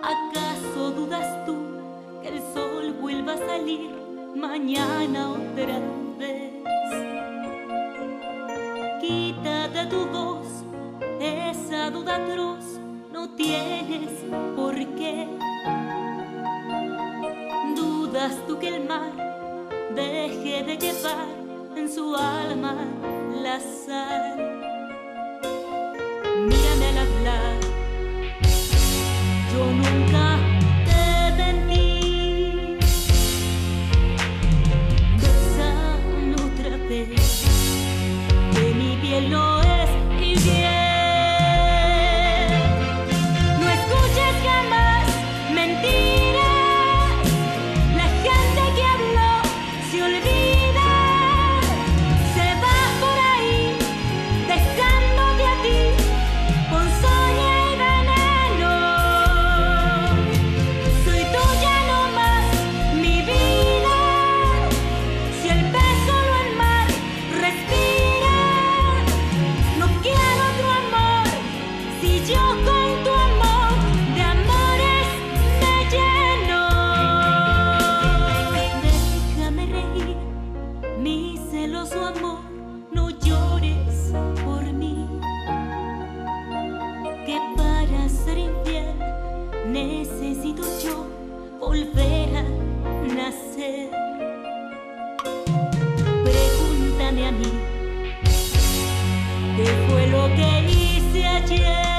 ¿Acaso dudas tú que el sol vuelva a salir mañana otra vez? Quita de tu voz esa duda atroz, no tienes por qué. ¿Dudas tú que el mar deje de llevar en su alma la sal? Mírame al hablar, yo nunca te mentí. Bésame otra vez, que mi piel no es infiel. No escuches jamás mentiras, la gente que habló se olvida, se va por ahí dejándote a ti con soña y veneno. Soy tuya no más, mi vida, si el beso lo el mar respira. No quiero otro amor, si yo con tu amor de amores me lleno. Déjame reír, mi celoso amor, no llores por mí, que para ser infiel necesito yo volver a nacer. Pregúntame a mí, ¿qué fue lo que hice ayer?